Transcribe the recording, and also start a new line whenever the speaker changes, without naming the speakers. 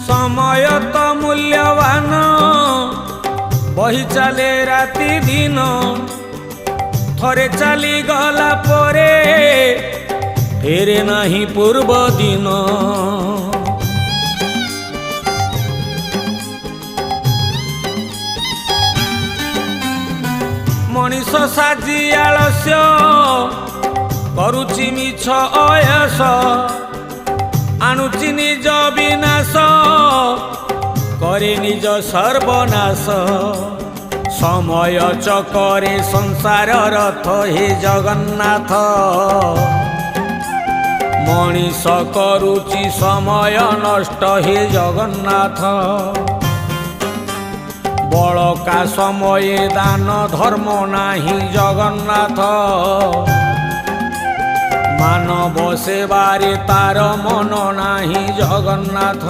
समय तो मूल्यवान बही चले राति दिन थरे चली गला परे फेरे नहीं पूर्व दिन मनीष साजी आलस्य करुची मिछ अयस आणुची निज विनाश करे निज सर्वनाश समय चकरे संसार रथ हे जगन्नाथ मनीष करुची समय नष्ट हे जगन्नाथ बड़का समय दान धर्म नाही जगन्नाथ मानव सेवारे तार मन नाही जगन्नाथ।